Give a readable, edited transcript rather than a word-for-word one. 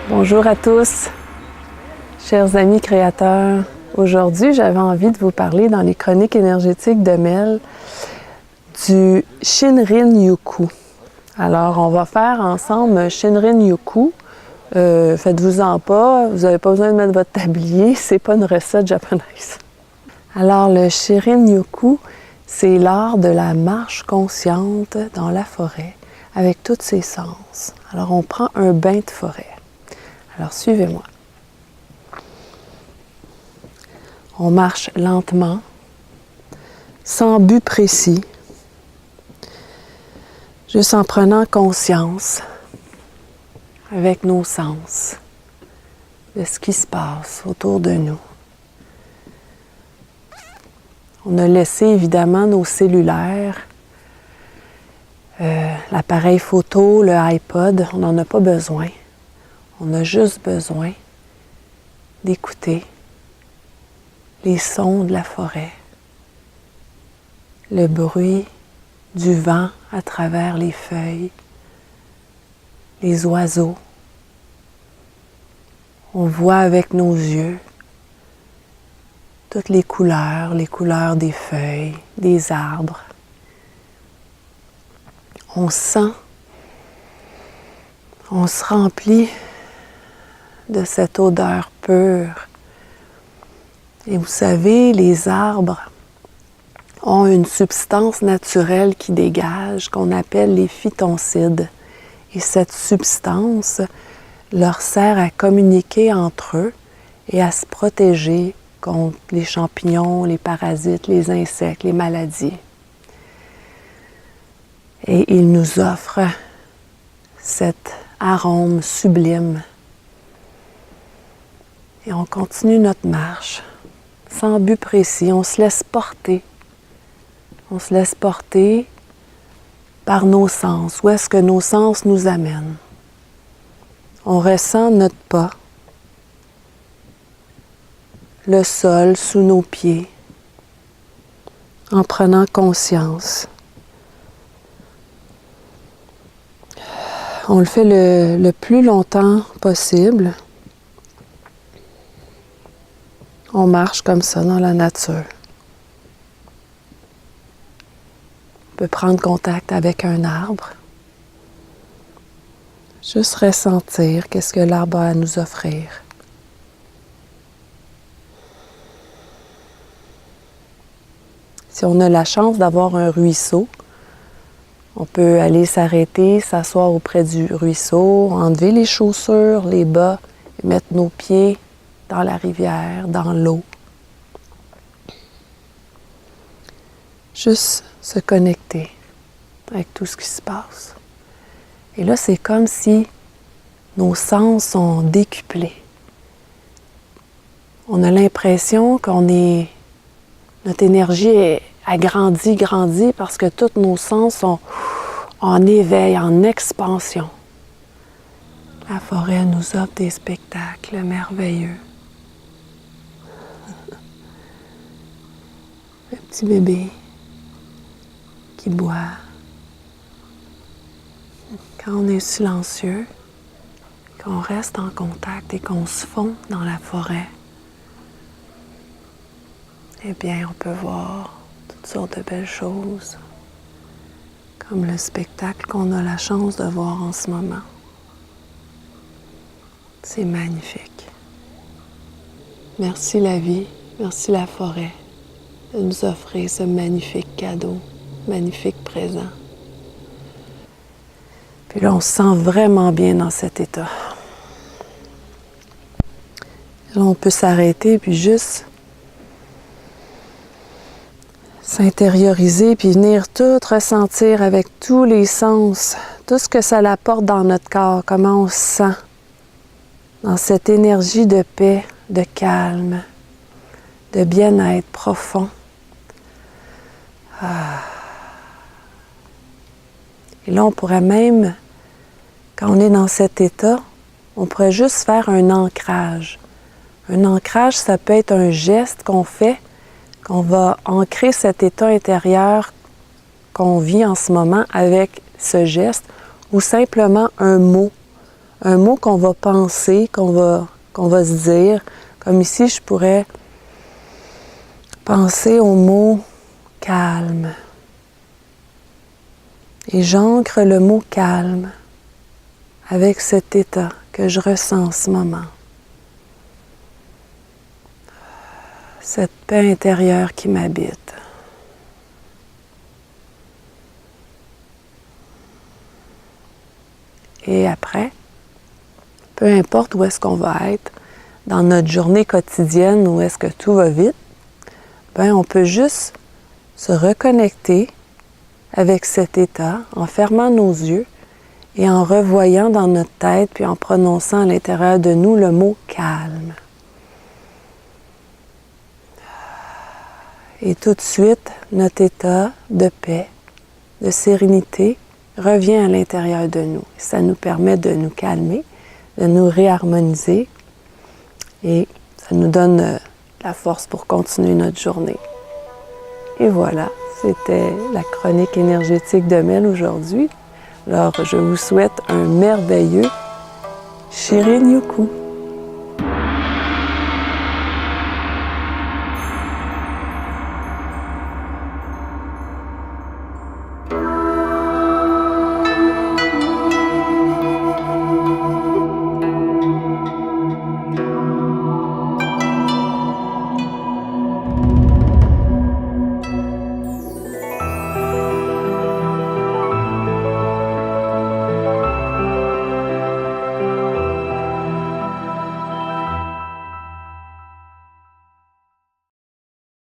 Bonjour à tous, chers amis créateurs. Aujourd'hui, j'avais envie de vous parler dans les chroniques énergétiques de Mel du Shinrin-yoku. Alors, on va faire ensemble Shinrin-yoku. Faites-vous-en pas, vous n'avez pas besoin de mettre votre tablier, c'est pas une recette japonaise. Alors, le Shinrin-yoku, c'est l'art de la marche consciente dans la forêt avec tous ses sens. Alors, on prend un bain de forêt. Alors, suivez-moi. On marche lentement, sans but précis, juste en prenant conscience avec nos sens de ce qui se passe autour de nous. On a laissé évidemment nos cellulaires, l'appareil photo, le iPod, on n'en a pas besoin. On a juste besoin d'écouter les sons de la forêt, le bruit du vent à travers les feuilles, les oiseaux. On voit avec nos yeux toutes les couleurs des feuilles, des arbres. On sent, on se remplit de cette odeur pure. Et vous savez, les arbres ont une substance naturelle qui dégage, qu'on appelle les phytoncides. Et cette substance leur sert à communiquer entre eux et à se protéger contre les champignons, les parasites, les insectes, les maladies. Et ils nous offrent cet arôme sublime. Et on continue notre marche, sans but précis. On se laisse porter. On se laisse porter par nos sens. Où est-ce que nos sens nous amènent? On ressent notre pas, le sol sous nos pieds, en prenant conscience. On le fait le plus longtemps possible. On marche comme ça dans la nature. On peut prendre contact avec un arbre. Juste ressentir qu'est-ce que l'arbre a à nous offrir. Si on a la chance d'avoir un ruisseau, on peut aller s'arrêter, s'asseoir auprès du ruisseau, enlever les chaussures, les bas, et mettre nos pieds dans la rivière, dans l'eau. Juste se connecter avec tout ce qui se passe. Et là, c'est comme si nos sens sont décuplés. On a l'impression notre énergie a grandi parce que tous nos sens sont en éveil, en expansion. La forêt nous offre des spectacles merveilleux. Le petit bébé qui boit. Quand on est silencieux, qu'on reste en contact et qu'on se fond dans la forêt, eh bien, on peut voir toutes sortes de belles choses, comme le spectacle qu'on a la chance de voir en ce moment. C'est magnifique. Merci la vie, merci la forêt de nous offrir ce magnifique cadeau, magnifique présent. Puis là, on se sent vraiment bien dans cet état. Là, on peut s'arrêter puis juste s'intérioriser puis venir tout ressentir avec tous les sens, tout ce que ça apporte dans notre corps, comment on se sent dans cette énergie de paix de calme, de bien-être profond. Et là, on pourrait même, quand on est dans cet état, on pourrait juste faire un ancrage. Un ancrage, ça peut être un geste qu'on fait, qu'on va ancrer cet état intérieur qu'on vit en ce moment avec ce geste, ou simplement un mot qu'on va penser, qu'on va se dire. Comme ici, je pourrais penser au mot « calme ». Et j'ancre le mot « calme » avec cet état que je ressens en ce moment. Cette paix intérieure qui m'habite. Et après, peu importe où est-ce qu'on va être, dans notre journée quotidienne, où est-ce que tout va vite, on peut juste se reconnecter avec cet état en fermant nos yeux et en revoyant dans notre tête, puis en prononçant à l'intérieur de nous le mot « calme ». Et tout de suite, notre état de paix, de sérénité revient à l'intérieur de nous. Ça nous permet de nous calmer, de nous réharmoniser et ça nous donne la force pour continuer notre journée. Et voilà, c'était la chronique énergétique de Mel aujourd'hui. Alors, je vous souhaite un merveilleux Shirin Yuku.